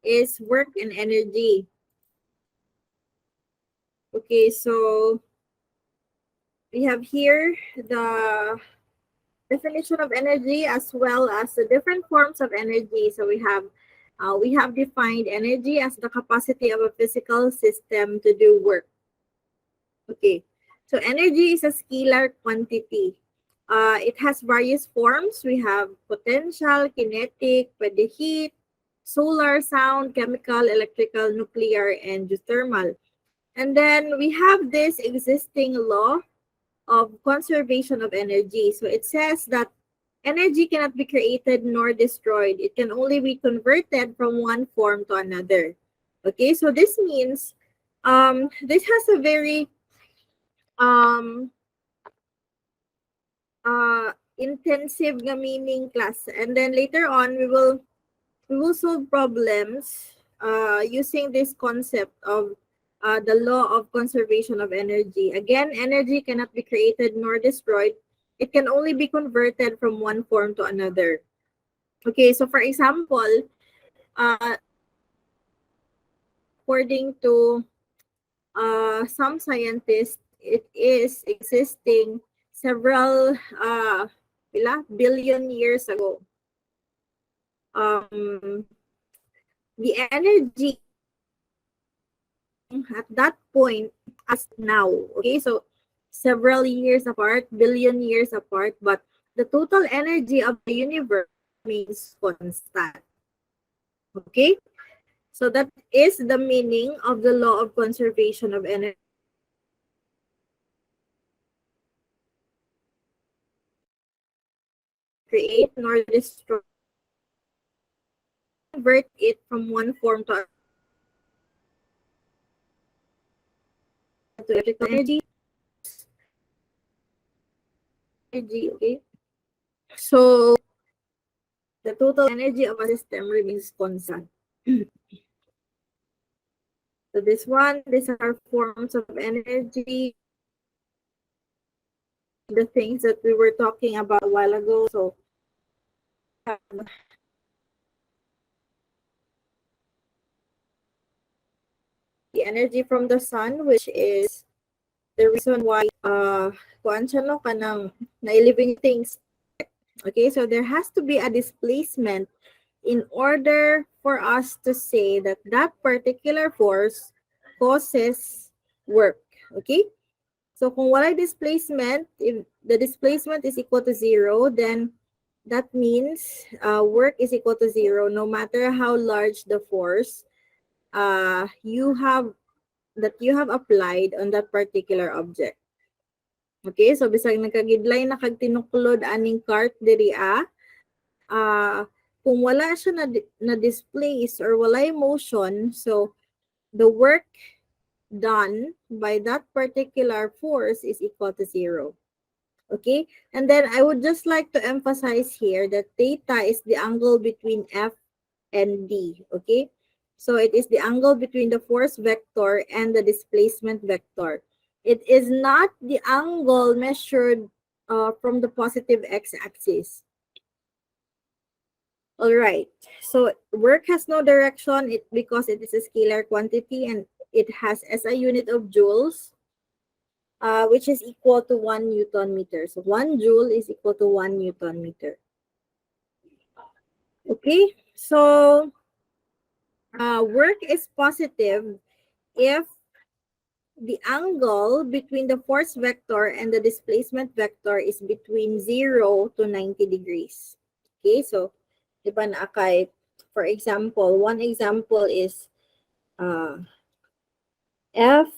is work and energy. Okay, so we have here the definition of energy as well as the different forms of energy. So we have defined energy as the capacity of a physical system to do work. Okay, so energy is a scalar quantity. It has various forms. We have potential, kinetic, pwede heat, solar, sound, chemical, electrical, nuclear, and geothermal. And then we have this existing law of conservation of energy. So it says that energy cannot be created nor destroyed. It can only be converted from one form to another. Okay, so this means this has a very um intensive nga meaning class, and then later on we will solve problems using this concept of the law of conservation of energy. Again, energy cannot be created nor destroyed. It can only be converted from one form to another. Okay, so for example, according to some scientists, it is existing several billion years ago. The energy at that point as now. Okay, so several years apart, billion years apart, but the total energy of the universe remains constant. Okay, so that is the meaning of the law of conservation of energy. Create nor destroy, convert it from one form to electrical energy. Okay, so the total energy of a system remains constant. So these are forms of energy, the things that we were talking about a while ago. So the energy from the sun, which is the reason why kuan siya no kanang nailiving things. Okay, so there has to be a displacement in order for us to say that that particular force causes work. Okay, so kung wala displacement, if the displacement is equal to 0, then that means work is equal to 0 no matter how large the force you have applied on that particular object. Okay, so bisag nagkagidlay na kag tinuklod aning cart diri kung wala siya na displace or walay motion, so the work done by that particular force is equal to 0. Okay, and then I would just like to emphasize here that theta is the angle between F and D. Okay, so it is the angle between the force vector and the displacement vector. It is not the angle measured from the positive x-axis. All right, so work has no direction because it is a scalar quantity and it has as a unit of joules, which is equal to 1 Newton meter. So 1 joule is equal to 1 Newton meter. Okay, so work is positive if the angle between the force vector and the displacement vector is between 0 to 90 degrees. Okay, so diba na kay, for example, one example is F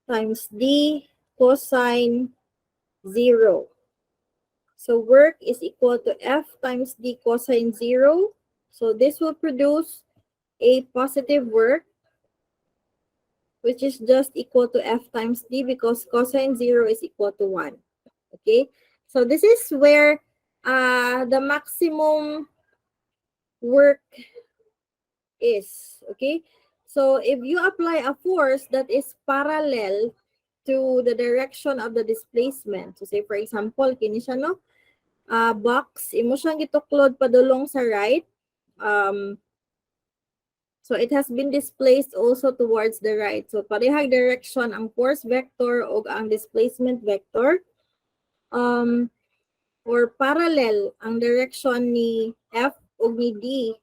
times D cosine 0. So work is equal to F times D cosine 0. So this will produce a positive work, which is just equal to F times D because cosine 0 is equal to 1. Okay, so this is where the maximum work is. Okay, so if you apply a force that is parallel to the direction of the displacement, so say for example, kini siya no, box, imo siyang gituklod padulong sa right, So it has been displaced also towards the right. So parehang direction ang force vector o ang displacement vector. Or parallel ang direction ni F o ni D,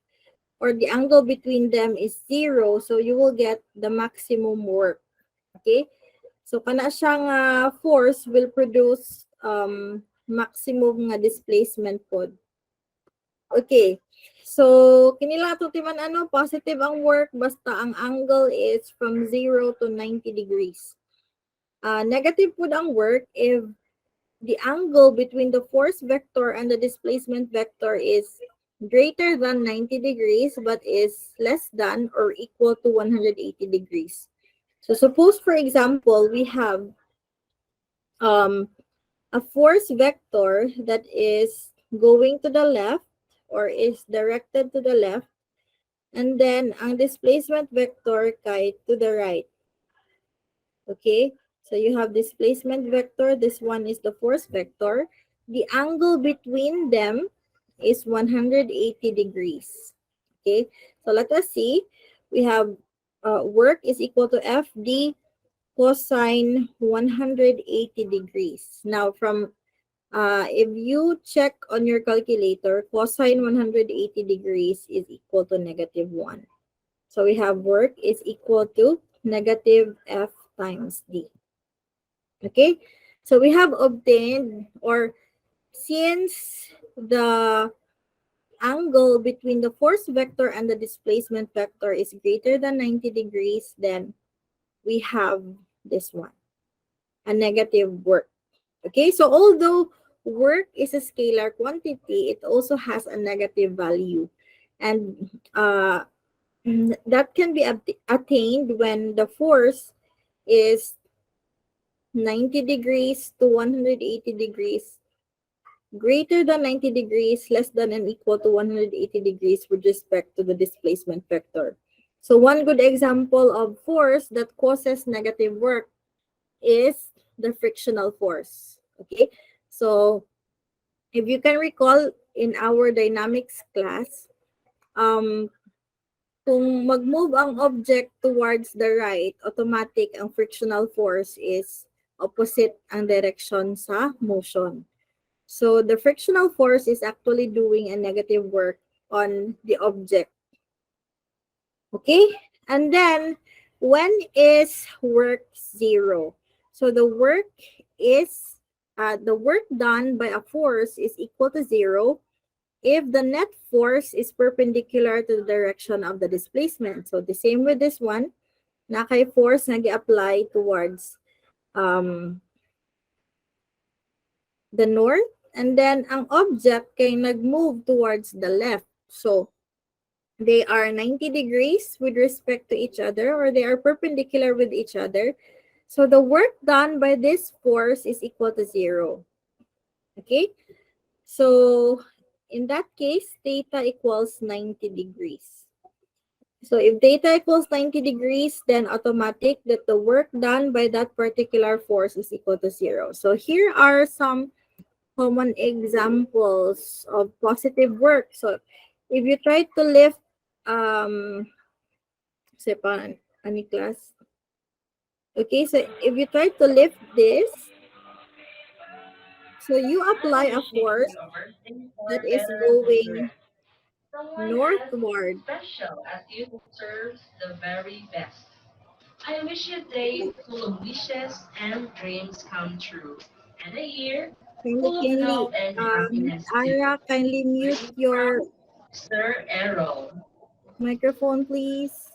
or the angle between them is 0, so you will get the maximum work. Okay? So kana siyang force will produce maximum nga displacement pod. Okay. So kini lang ato timan ano, positive ang work basta ang angle is from 0 to 90 degrees. Negative pod ang work if the angle between the force vector and the displacement vector is greater than 90 degrees but is less than or equal to 180 degrees. So suppose, for example, we have a force vector that is going to the left or is directed to the left, and then ang displacement vector kay to the right. Okay? So you have displacement vector. This one is the force vector. The angle between them is 180 degrees. Okay? So let us see. We have work is equal to FD cosine 180 degrees. Now, from if you check on your calculator, cosine 180 degrees is equal to -1. So we have work is equal to negative F times D. Okay, so we have obtained, or since the angle between the force vector and the displacement vector is greater than 90 degrees, then we have this one, a negative work. Okay, so although work is a scalar quantity, it also has a negative value. And that can be attained when the force is 90 degrees to 180 degrees, greater than 90 degrees, less than and equal to 180 degrees with respect to the displacement vector. So one good example of force that causes negative work is the frictional force. Okay, so if you can recall in our dynamics class, kung mag-move ang object towards the right, automatic ang frictional force is opposite ang direction sa motion. So the frictional force is actually doing a negative work on the object. Okay? And then, when is work 0? So the work done by a force is equal to 0 if the net force is perpendicular to the direction of the displacement. So the same with this one, na kay force na gi-apply towards the north, and then ang object kay nag-move towards the left. So they are 90 degrees with respect to each other, or they are perpendicular with each other. So the work done by this force is equal to 0. Okay? So in that case, theta equals 90 degrees. So if theta equals 90 degrees, then automatic that the work done by that particular force is equal to 0. So here are some common examples of positive work. So if you try to lift, say pa, any class? Okay, so if you try to lift this, so you apply a force that is going northward. Special as you deserve the very best. I wish you a day full of wishes and dreams come true, and a year Kindly, full of kindly, love and Miss happiness too. Ara, kindly mute Greetings your from Sir Errol. microphone, please.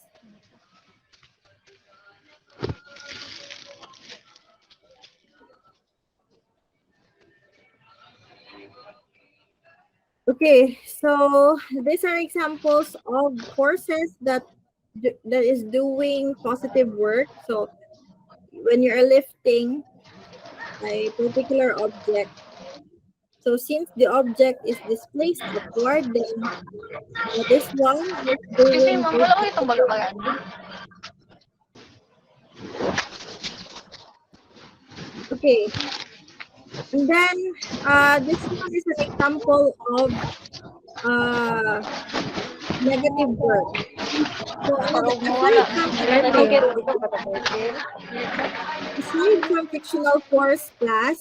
Okay, so these are examples of forces that is doing positive work. So when you are lifting a particular object, so since the object is displaced upward, then this one is Excuse me, doing ma'am. a Wala ko itong positive. baga-baga. Okay, and then this one is an example of uh, negative work. So Parang mo aside na. from Nagkakit ito ba ito? aside from frictional force class,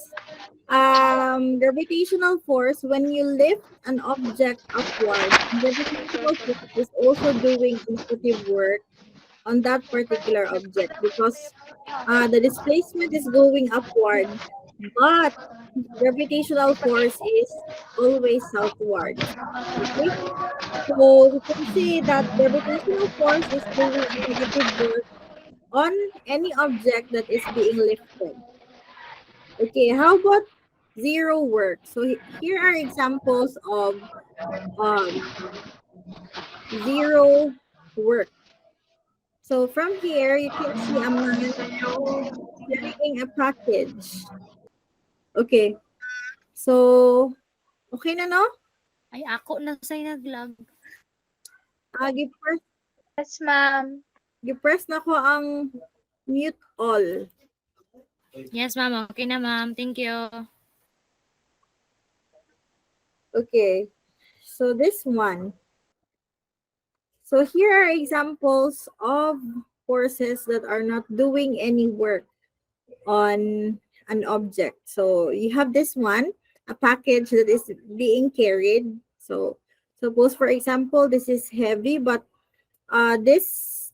gravitational force, when you lift an object upward, gravitational force is also doing negative work on that particular object because the displacement is going upward, but gravitational force is always southwards. Okay, so we can say that gravitational force is doing a negative work on any object that is being lifted. Okay, how about zero work? So here are examples of um, zero work. So from here, you can see a man carrying a package. Okay, so okay na no? Ay, ako na sa'y nag-lag. Gi-press, Yes, ma'am. gi-press na ko ang mute all. Yes, ma'am. Okay na, ma'am. Thank you. Okay, so this one. So here are examples of forces that are not doing any work on an object. So you have this one, a package that is being carried. So suppose for example, this is heavy, but this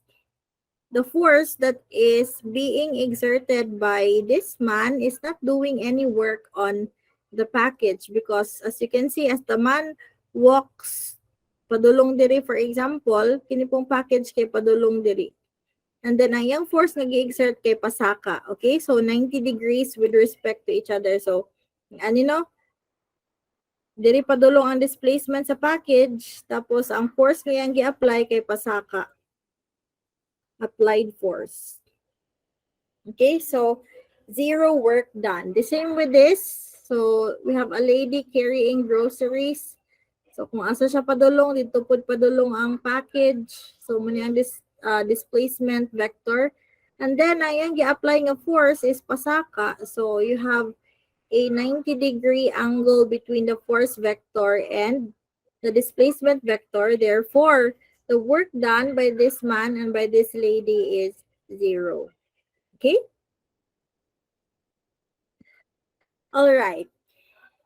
the force that is being exerted by this man is not doing any work on the package because as you can see, as the man walks padulong diri, for example, kini pong package kay padulong diri. And then ang yung force nag-exert kay pasaka. Okay? So 90 degrees with respect to each other. So ano no? Diri padulong ang displacement sa package, tapos ang force nga yang gi-apply kay pasaka. Applied force. Okay? So zero work done. The same with this. So we have a lady carrying groceries. So kung asa siya padulong, dito pod padulong ang package. So muna ang displacement vector. And then ayan gi-apply nga force is pasaka. So you have a 90-degree angle between the force vector and the displacement vector. Therefore, the work done by this man and by this lady is zero. Okay? All right.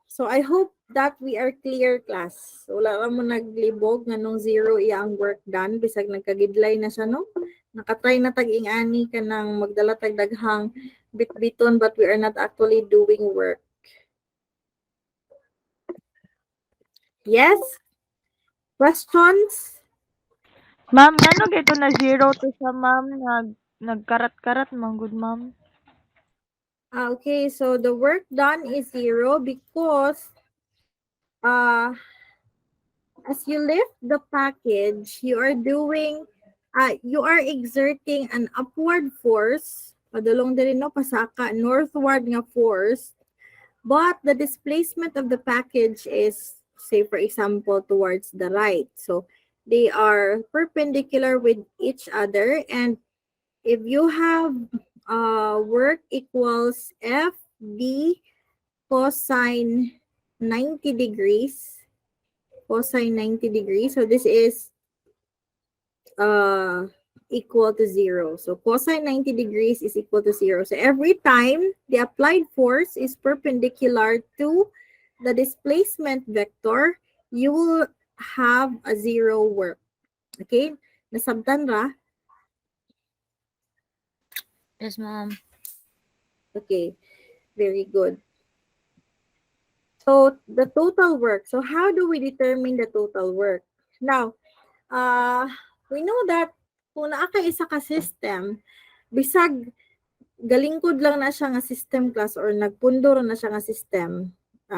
So I hope that we are clear, class. So, wala ra mo naglibog nga nung zero iya ang work done bisag nagkagidlay na siya no. Nakatry na tag ingani ka nang magdala tag daghang bitbiton but we are not actually doing work. Yes? Questions? Ma'am, ngano gito na zero to sa ma'am nagkarat-karat man gud ma'am. Okay, so the work done is zero because uh as you lift the package, you are exerting an upward force, padulong diri no pasaka northward nga force, but the displacement of the package is say for example towards the right. So they are perpendicular with each other, and if you have work equals FD cosine 90 degrees, cosine 90 degrees. So this is equal to zero. So cosine 90 degrees is equal to zero. So every time the applied force is perpendicular to the displacement vector, you will have a zero work. Okay? Nasabtan ra? Yes, ma'am. Okay. Very good. So the total work. So how do we determine the total work? Now, we know that kung naa ka isa ka system, bisag galingkod lang na siya nga system class or nagpundo ra na siya nga system.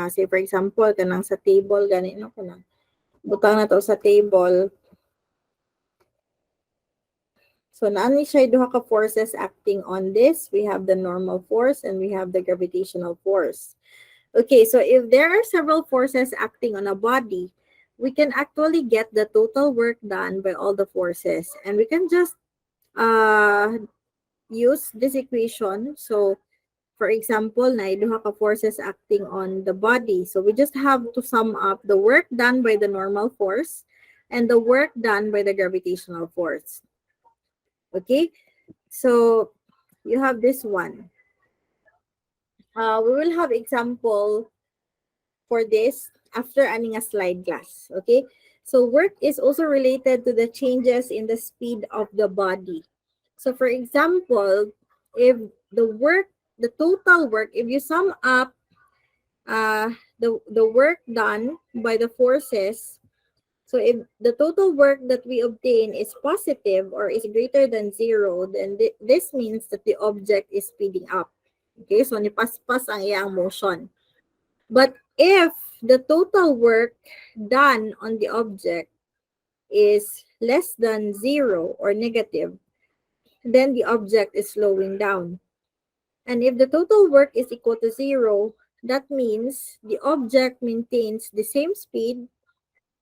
Say for example, kanang sa table gani no kanang butang na to sa table. So naani siya duha ka forces acting on this. We have the normal force and we have the gravitational force. Okay, so if there are several forces acting on a body, we can actually get the total work done by all the forces. And we can just use this equation. So, for example, naiduha ka forces acting on the body. So, we just have to sum up the work done by the normal force and the work done by the gravitational force. Okay, so you have this one. We will have example for this after adding a slide class. Okay, so work is also related to the changes in the speed of the body. So for example, if the total work, if you sum up the work done by the forces, so if the total work that we obtain is positive or is greater than zero, then this means that the object is speeding up. Okay, so nipaspas ang iyang motion. But if the total work done on the object is less than zero or negative, then the object is slowing down. And if the total work is equal to zero, that means the object maintains the same speed.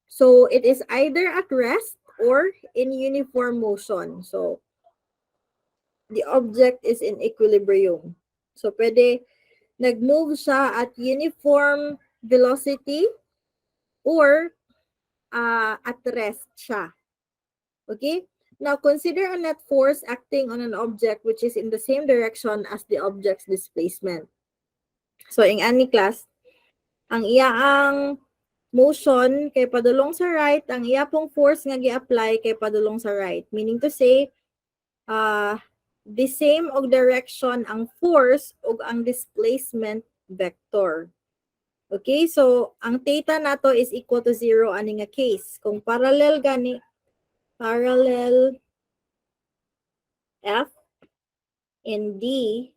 So it is either at rest or in uniform motion. So the object is in equilibrium. So pwede nag-move siya at uniform velocity or at rest siya. Okay? Now, consider a net force acting on an object which is in the same direction as the object's displacement. So, in any class, ang iyaang motion kay padulong sa right, ang iya pong force nga gi-apply kay padulong sa right. Meaning to say, the same og direction ang force ug ang displacement vector. Okay, so ang theta nato is equal to 0 ani nga case. Kung parallel gani, parallel F and D,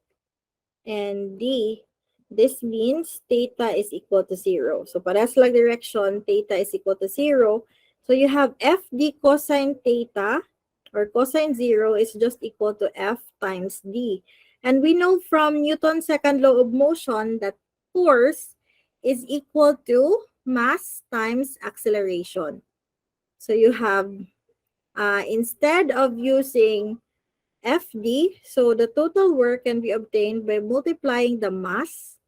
this means theta is equal to 0. So parehas lang direction, theta is equal to 0. So you have FD cosine theta or cosine 0 is just equal to F times D. And we know from Newton's second law of motion that force is equal to mass times acceleration. So you have, instead of using FD, so the total work can be obtained by multiplying the mass,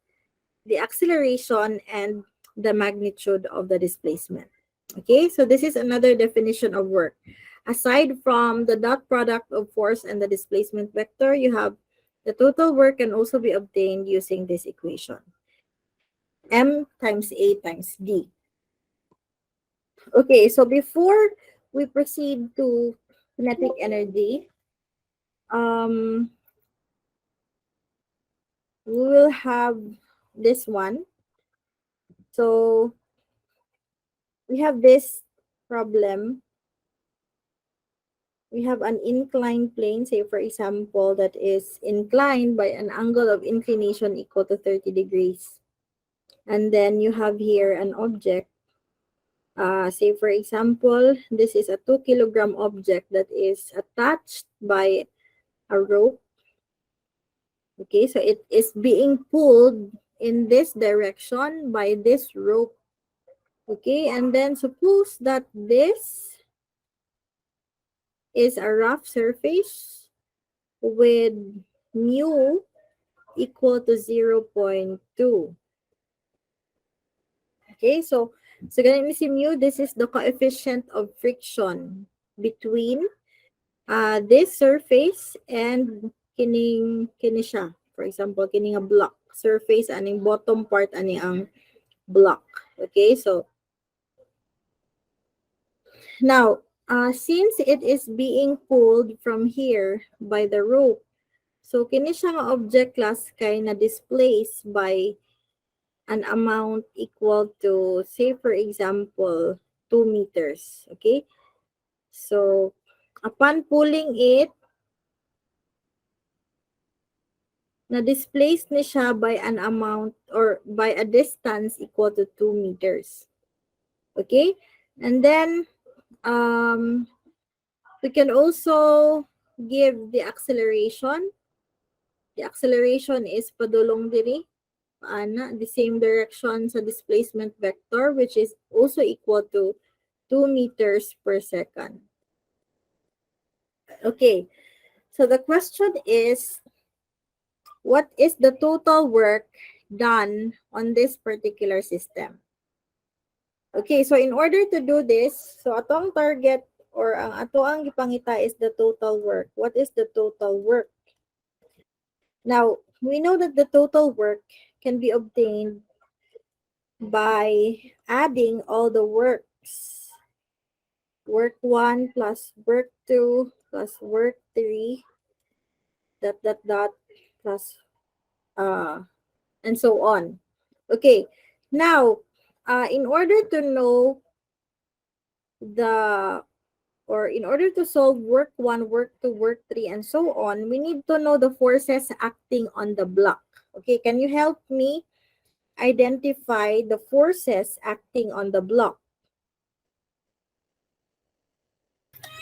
the acceleration, and the magnitude of the displacement. Okay, so this is another definition of work. Aside from the dot product of force and the displacement vector, you have the total work can also be obtained using this equation. M times A times D. Okay, so before we proceed to kinetic energy, we will have this one. So we have this problem. We have an inclined plane, say for example, that is inclined by an angle of inclination equal to 30 degrees. And then you have here an object. Say for example, this is a 2-kilogram object that is attached by a rope. Okay, so it is being pulled in this direction by this rope. Okay, and then suppose that this is a rough surface with mu equal to 0.2. Okay, so ganun ni si mu, this is the coefficient of friction between this surface and kini siya. For example, kini nga block surface aning bottom part ani ang block. Okay, so now since it is being pulled from here by the rope, so kini siya nga object class kay na displaced by an amount equal to, say for example, 2 meters. Okay, so upon pulling it, na-displaced ni siya by an amount or by a distance equal to 2 meters. Okay, and then we can also give the acceleration. The acceleration is padulong diri, the same direction sa displacement vector, which is also equal to 2 meters per second. Okay, so the question is, what is the total work done on this particular system? Okay, so in order to do this, so atong target or ang ato ang gipangita is the total work. What is the total work? Now, we know that the total work can be obtained by adding all the works. Work 1 plus work 2 plus work 3 dot plus and so on. Okay, now in order to know the or in order to solve work 1, work 2, work 3, and so on, we need to know the forces acting on the block. Okay, can you help me identify the forces acting on the block?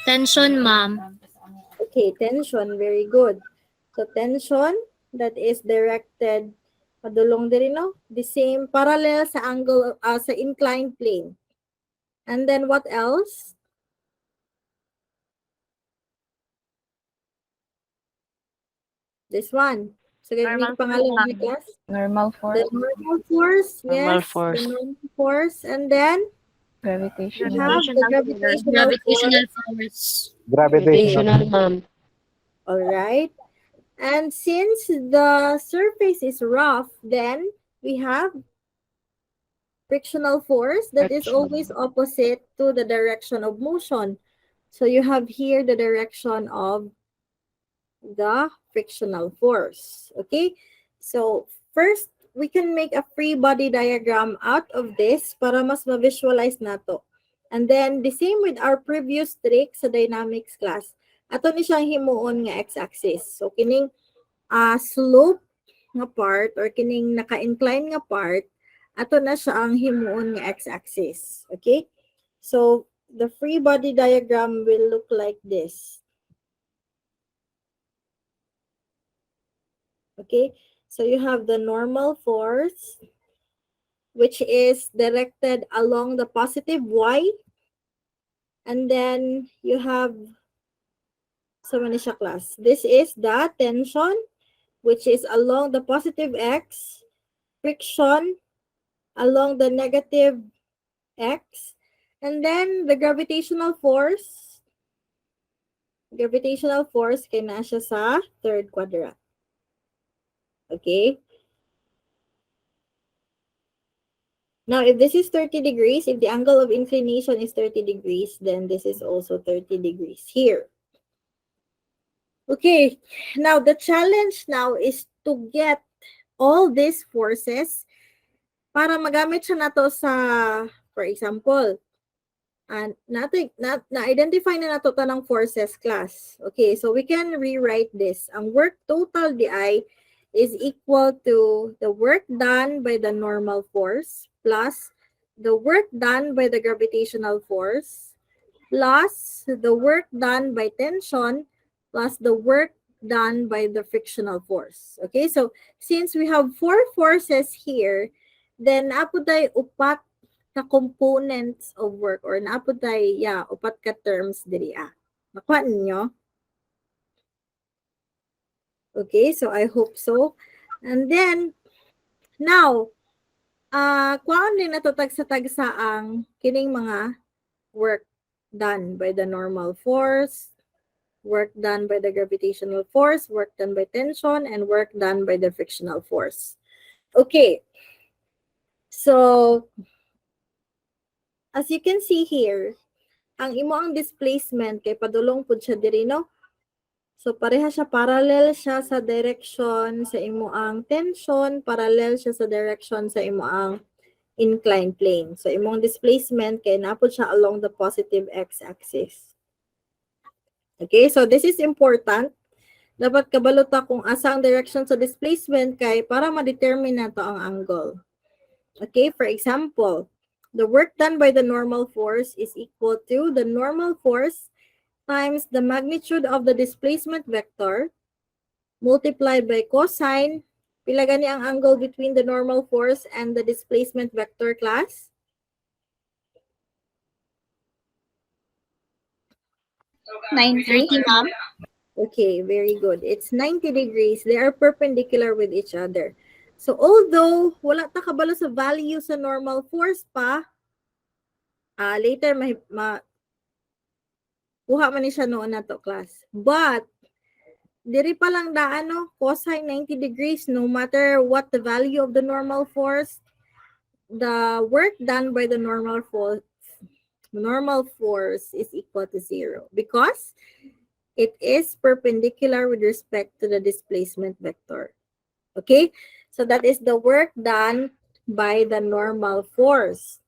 Tension, ma'am. Okay, tension, very good. So tension that is directed padulong diri no, the same parallel sa angle sa inclined plane. And then what else? This one. So Normal ganyan pangalan force, ni class. Normal The force, normal force, Normal yes, force. the normal force, and then you gravitational, have the gravitational force. Gravitational force. Gravitational. ma'am. All right. And since the surface is rough, then we have frictional force that is always opposite to the direction of motion. So you have here the direction of the frictional force. Okay? So first, we can make a free body diagram out of this para mas ma-visualize nato. And then, the same with our previous trick sa dynamics class. Ato ni siyang himuon nga x-axis. So, kining slope nga part or kining naka-incline nga part, ato na siya ang himuon nga x-axis. Okay? So, the free body diagram will look like this. Okay? So, you have the normal force, which is directed along the positive y. And then, you have, so many siya class. This is the tension, which is along the positive x, friction along the negative x, and then the gravitational force kay na siya sa third quadrant. Okay? Now, if this is 30 degrees, if the angle of inclination is 30 degrees, then this is also 30 degrees here. Okay, now the challenge now is to get all these forces para magamit siya nato sa, for example, na-identify na nato tanang forces class. Okay, so we can rewrite this. Ang work total di is equal to the work done by the normal force plus the work done by the gravitational force plus the work done by tension plus the work done by the frictional force. Okay, so since we have 4 forces here, then naapod tayo upat ka components of work or naapod tayo, upat ka terms diri. Nakuha ninyo? Okay, so I hope so. And then, now, kuhaan din nato tagsa-tagsa ang kining mga work done by the normal force, work done by the gravitational force, work done by tension, and work done by the frictional force. Okay. So, as you can see here, ang imo ang displacement kay padulong pud siya diri no. So pareha siya, parallel siya sa direction sa imo ang tension, parallel siya sa direction sa imo ang inclined plane. So imong displacement kay napod siya along the positive x-axis. Okay, so this is important. Dapat kabalo ta kung asa ang direction sa displacement kay para ma-determine nato ang angle. Okay, for example, the work done by the normal force is equal to the normal force times the magnitude of the displacement vector multiplied by cosine. Pila gani ang angle between the normal force and the displacement vector class? Nine 30, ma'am. Okay, very good. It's 90 degrees. They are perpendicular with each other. So although wala ta kabalo sa value sa normal force pa, Later, kuha man ni siya noon na to class. But, diri pa lang daan, no? Cosine 90 degrees, no matter what the value of the normal force, the work done by the normal force is equal to 0 because it is perpendicular with respect to the displacement vector. Okay? So that is the work done by the normal force.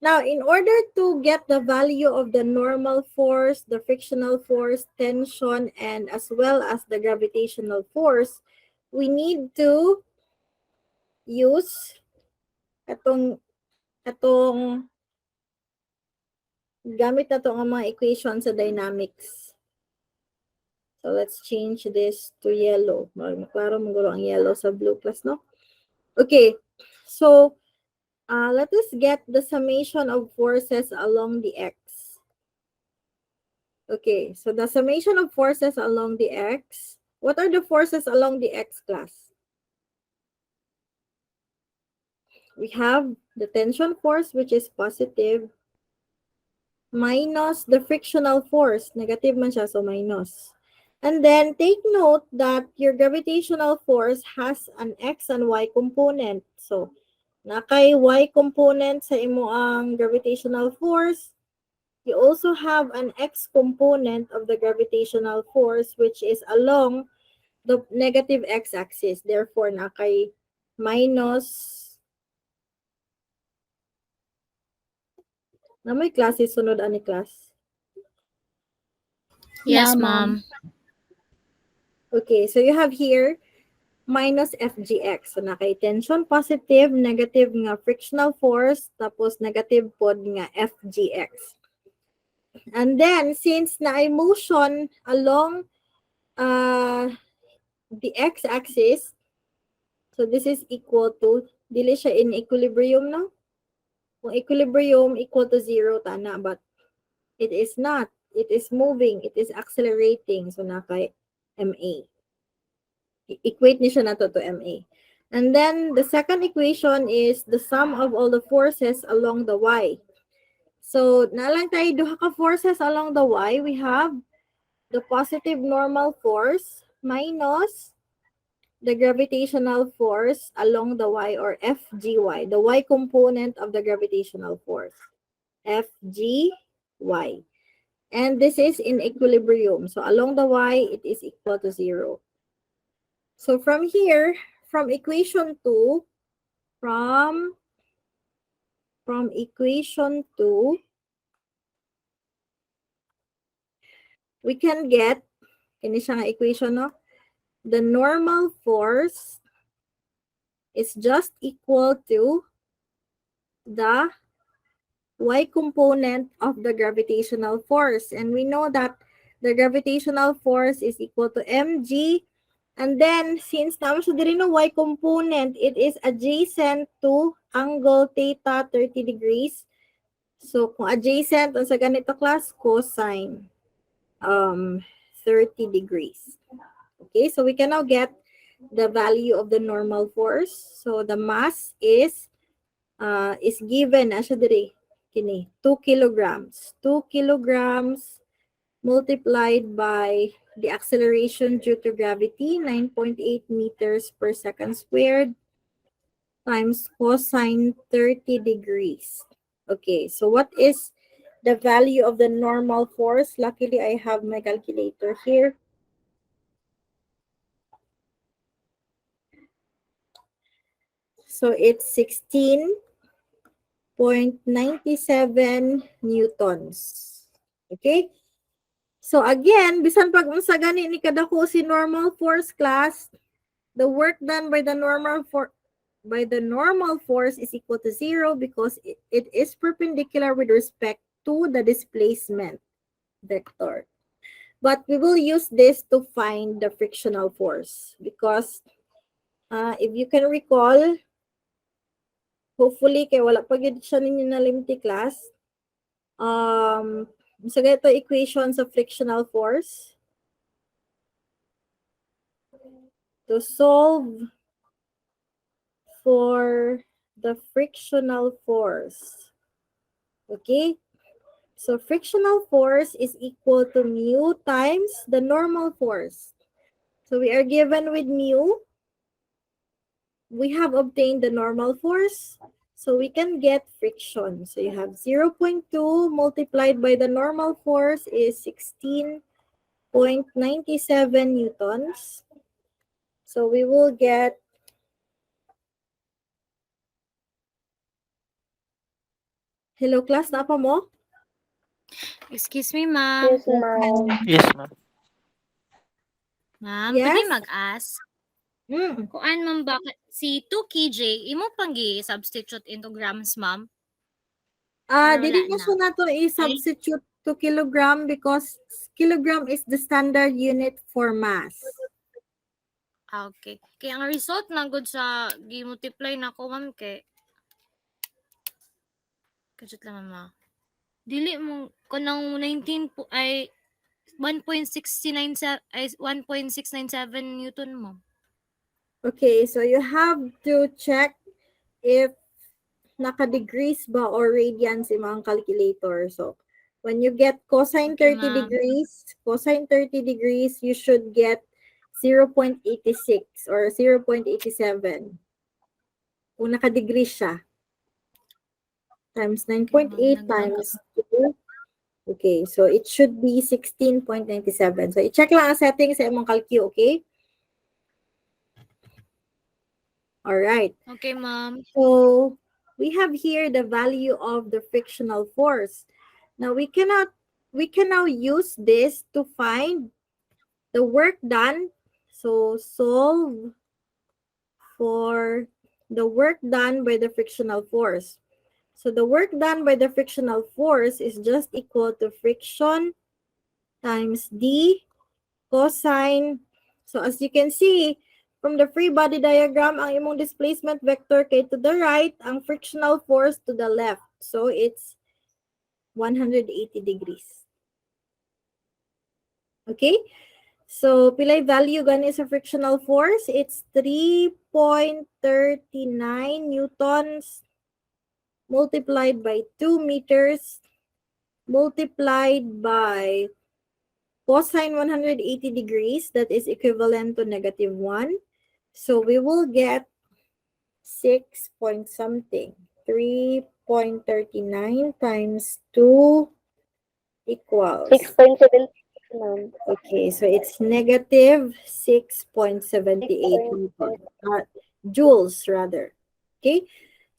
Now, in order to get the value of the normal force, the frictional force, tension, and as well as the gravitational force, we need to use atong gamit na to ang mga equation sa dynamics. So, let's change this to yellow. Klaro magulo ang yellow sa blue plus, no? Okay. So, let us get the summation of forces along the x. Okay. So, the summation of forces along the x. What are the forces along the x class? We have the tension force, which is positive, minus the frictional force. Negative man siya, so minus. And then, take note that your gravitational force has an x and y component. So, nakay y component sa imo ang gravitational force. You also have an x component of the gravitational force, which is along the negative x-axis. Therefore, nakay minus. Na may klase sunod ani class. Yes, Yeah, ma'am. ma'am. Okay, so you have here minus FGX. So nakay tension positive, negative nga frictional force, tapos negative pod nga FGX. And then, since na motion along the x-axis, so this is equal to, dili siya in equilibrium, no? Kung equilibrium equal to 0, tana, but it is not. It is moving. It is accelerating. So, nakay MA. Equate ni siya na to MA. And then, the second equation is the sum of all the forces along the y. So, nalang tayo duha ka forces along the y. We have the positive normal force minus the gravitational force along the y, or FGY, the y component of the gravitational force. FGY. And this is in equilibrium. So along the y, it is equal to 0. So from here, from equation 2, from equation 2, we can get, kini siya nga equation, no? The normal force is just equal to the y component of the gravitational force. And we know that the gravitational force is equal to mg. And then, since naman siya diri no y component, it is adjacent to angle theta 30 degrees. So, kung adjacent, sa ganito class, cosine 30 degrees. Okay, so we can now get the value of the normal force. So, the mass is given, asya diri, kini, 2 kilograms. 2 kilograms multiplied by the acceleration due to gravity, 9.8 meters per second squared, times cosine 30 degrees. Okay, so what is the value of the normal force? Luckily, I have my calculator here. So it's 16.97 newtons. Okay? So again, bisan pag unsa gani ni kadako si normal force class, the work done by the normal force is equal to 0 because it is perpendicular with respect to the displacement vector. But we will use this to find the frictional force because if you can recall, hopefully kay wala pa gyud siya ninyo nalimti class, sa ganito equations of frictional force, to solve for the frictional force, Okay? So frictional force is equal to mu times the normal force. So we are given with mu. We have obtained the normal force. So we can get friction. So you have 0.2 multiplied by the normal force is 16.97 newtons. So we will get hello class, napa mo? Excuse me, ma'am. Yes, ma'am. Yes, ma'am. Ma'am, pwede Yes? mag-ask? Mm. Kuan, ma'am, bakit si 2 kg, imo pang substitute into grams, ma'am? Or Dili wala na na? siya nato i-substitute to kilogram because kilogram is the standard unit for mass. Okay. Kaya ang result na good sa gi-multiply na ko, ma'am, kajut lang, mama. Dili mo, kanang 19 po ay 1.697 Newton mo. Okay, so you have to check if naka-degrees ba or radians imong calculator. So, when you get cosine Okay, 30 ma'am. degrees, cosine 30 degrees, you should get 0.86 or 0.87. Kung naka-degrees siya. Times Okay, 9.8 ma'am. times 2. Okay, so it should be 16.97. So, i-check lang ang settings sa imong calcu, okay? All right. Okay, ma'am. So we have here the value of the frictional force. Now we can now use this to find the work done. So solve for the work done by the frictional force. So the work done by the frictional force is just equal to friction times d cosine. So as you can see, from the free body diagram, ang imong displacement vector kay to the right, ang frictional force to the left. So it's 180 degrees. Okay? So pilay value gani sa frictional force? It's 3.39 newtons multiplied by 2 meters multiplied by cosine 180 degrees, that is equivalent to negative 1. So we will get 6 point something. 3.39 times 2 equals. 6.76, ma'am. Okay, so it's negative 6.78 joules rather. Okay,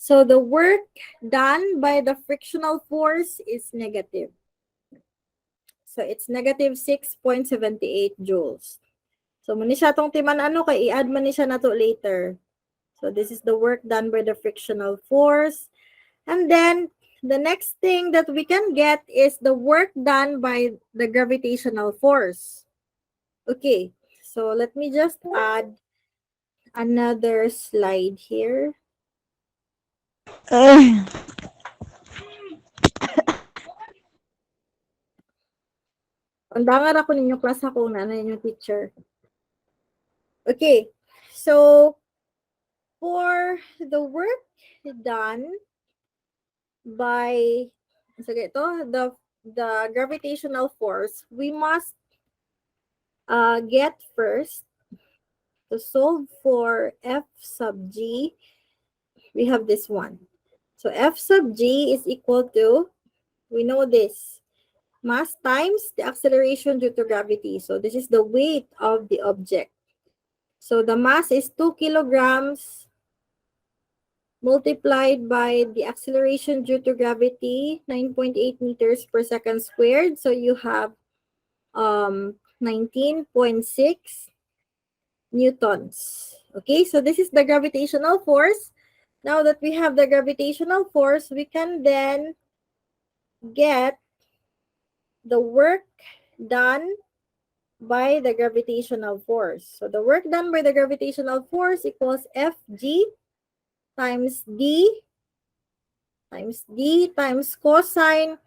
so the work done by the frictional force is negative. So it's negative 6.78 joules. So muna siya itong timan ano, kay i-add man ni siya na to later. So this is the work done by the frictional force. And then the next thing that we can get is the work done by the gravitational force. Okay, so let me just add another slide here. Undangan ako ninyo class ako na ninyo teacher. Okay, so for the work done by the gravitational force, we must get first to solve for F sub G. We have this one. So F sub G is equal to, we know this, mass times the acceleration due to gravity. So this is the weight of the object. So the mass is 2 kilograms multiplied by the acceleration due to gravity, 9.8 meters per second squared. So you have 19.6 newtons. Okay, so this is the gravitational force. Now that we have the gravitational force, we can then get the work done by the gravitational force. So the work done by the gravitational force equals Fg times D times cosine.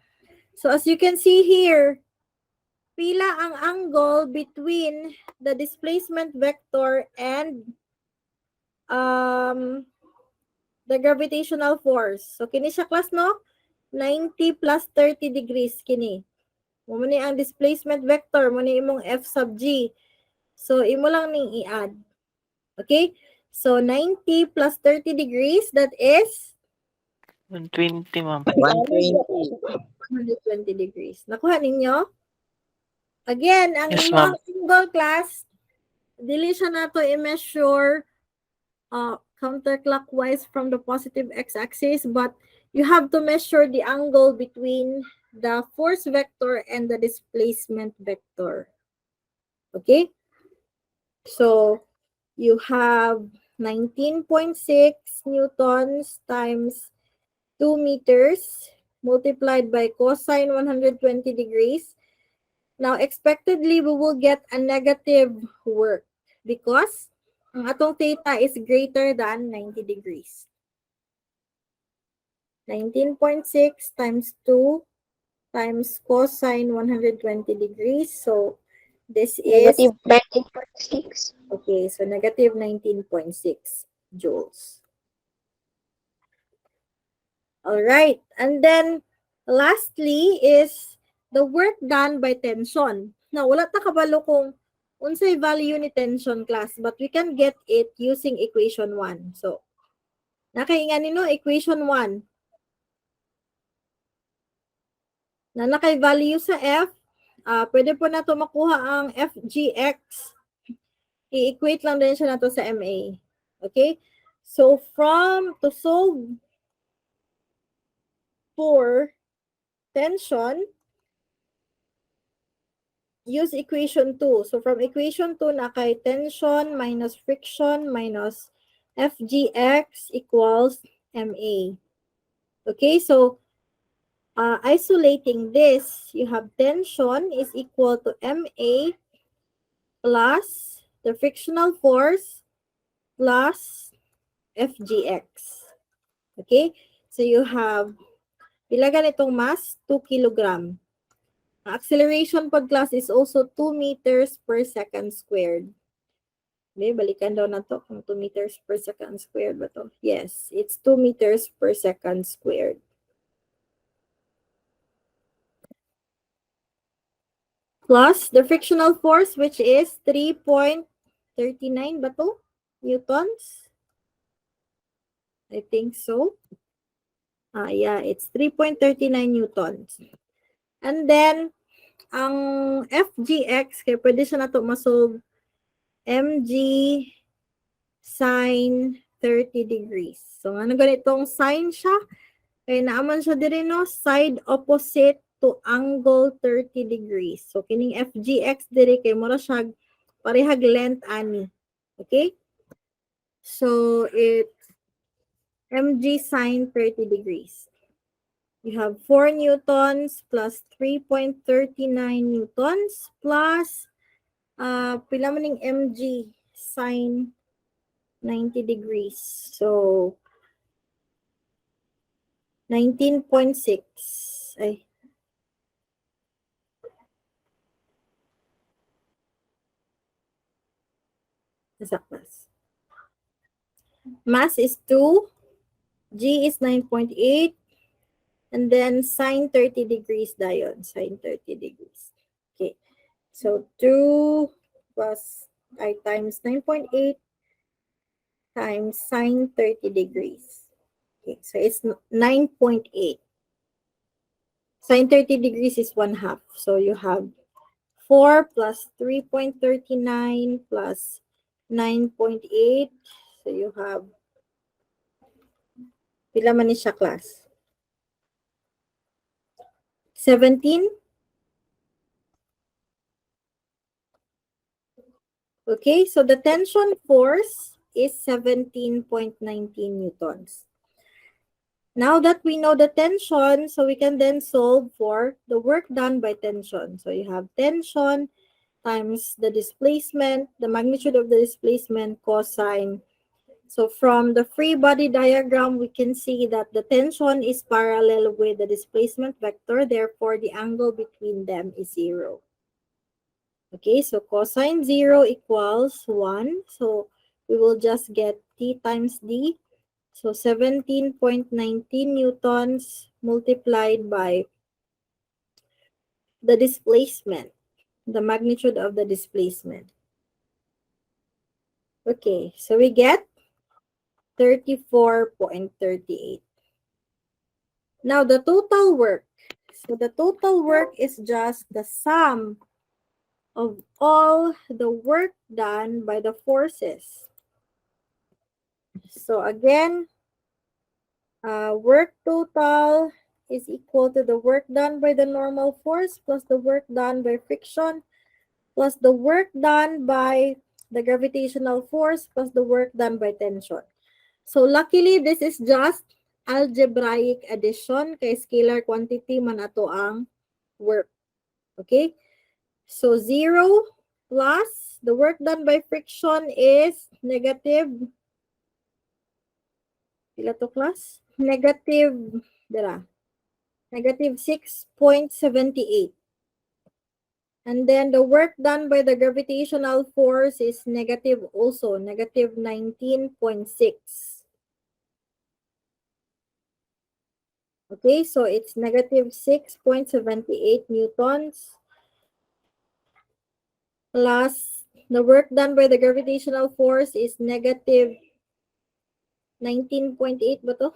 So as you can see here, pila ang angle between the displacement vector and the gravitational force. So kini siya class no? 90 plus 30 degrees kini. Mo ni ang displacement vector, mo ni imong f sub g. So, imo lang ning i-add. Okay? So, 90 plus 30 degrees, that is 120, ma'am. 120. 120 degrees. Nakuha ninyo? Again, ang Yes, imong ma'am. angle class, dili siya nato i-measure counterclockwise from the positive x-axis, but you have to measure the angle between the force vector and the displacement vector. Okay? So, you have 19.6 newtons times 2 meters multiplied by cosine 120 degrees. Now, expectedly, we will get a negative work because ang atong theta is greater than 90 degrees. 19.6 times 2 times cosine 120 degrees. So, this is, Negative 19.6. okay, so negative 19.6 joules. All right. And then, lastly is the work done by tension. Now, wala ta kabalo kung unsay value ni tension class, but we can get it using equation 1. So, nakaingan nino equation 1. Na nakay value sa F, pwede po na to makuha ang FGX. I-equate lang din siya nato sa MA. Okay? So, to solve for tension, use equation 2. So, from equation 2, nakay tension minus friction minus FGX equals MA. Okay, so, isolating this, you have tension is equal to MA plus the frictional force plus FGX. Okay, so you have, ilagan itong mass, 2 kilogram. Ang acceleration pag class is also 2 meters per second squared. Okay, balikan daw na to kung 2 meters per second squared ba to? Yes, it's 2 meters per second squared. Plus the frictional force, which is 3.39 ba to? Newtons? I think so. Yeah, it's 3.39 newtons. And then, ang FGX, kaya pwede siya na to masolve mg sine 30 degrees. So, ano ganitong sine siya? Kaya naaman siya diri no, side opposite to angle 30 degrees. So, kining FGX diri kay mura siya parehag length ani. Okay? So, it's mg sine 30 degrees. You have 4 newtons plus 3.39 newtons plus pila man ning mg sine 90 degrees. So, 19.6. Ay. Nasa class. Mass is 2. G is 9.8. And then sine 30 degrees dayon. Sine 30 degrees. Okay. So, 2 plus times 9.8 times sine 30 degrees. Okay, so it's 9.8. Sine 30 degrees is 1/2. So you have 4 plus 3.39 plus 9.8. So you have, pila man ni siya class? 17? Okay, so the tension force is 17.19 newtons. Now that we know the tension, so we can then solve for the work done by tension. So you have tension times the displacement, the magnitude of the displacement, cosine. So from the free body diagram, we can see that the tension is parallel with the displacement vector. Therefore, the angle between them is 0. Okay, so cosine 0 equals 1. So we will just get T times D. So 17.19 newtons multiplied by the displacement, the magnitude of the displacement. Okay, so we get 34.38. Now the total work. So the total work is just the sum of all the work done by the forces. So again, work total is equal to the work done by the normal force plus the work done by friction plus the work done by the gravitational force plus the work done by tension. So luckily, this is just algebraic addition kay scalar quantity man ato ang work. Okay? So 0 plus the work done by friction is negative, pila to class? Negative, dira, negative 6.78. And then the work done by the gravitational force is negative also, negative 19.6. Okay, so it's negative 6.78 newtons plus the work done by the gravitational force is negative 19.8 ba to?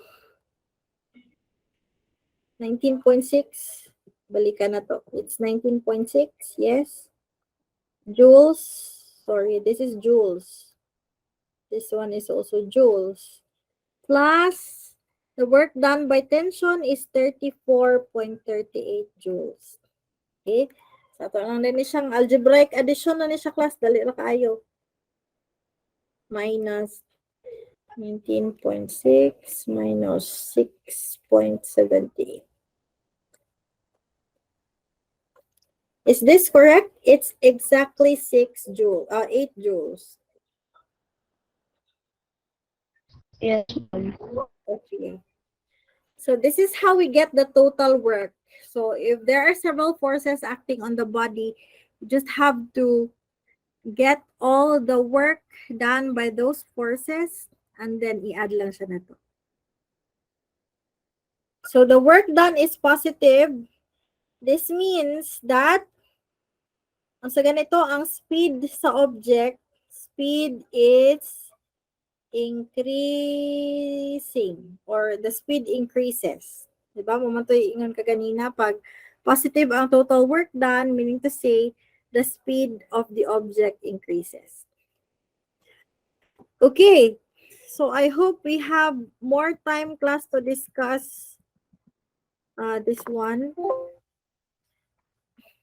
19.6. Balikan na to. It's 19.6, yes. Joules. Sorry, this is joules. This one is also joules. Plus, the work done by tension is 34.38 joules. Okay? So, ito lang din siyang algebraic addition na ni siya class. Dali na kayo. Minus 19.6 minus 6.78. Is this correct? It's exactly 8 joules. Yes, ma'am. Okay. So this is how we get the total work. So if there are several forces acting on the body, you just have to get all the work done by those forces and then i-add lang siya na to. So the work done is positive. This means that sa ganito, ang speed sa object, speed is increasing or the speed increases. Diba? Mamantoy ingon ka ganina, pag positive ang total work done, meaning to say, the speed of the object increases. Okay. So I hope we have more time, class, to discuss this one.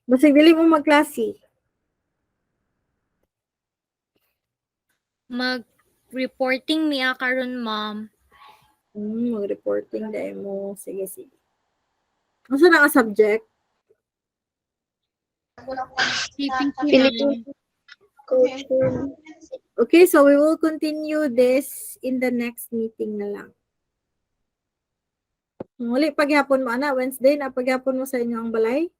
Basig dili mo magklase. Mag-reporting niya karon ma'am. Mag-reporting dahil mo. Sige, sige. Ano na ang subject? CPC Philippine ma'am. culture. Okay, so we will continue this in the next meeting na lang. Muli paghapon mo, ana. Wednesday na paghapon mo sa inyo ang balay.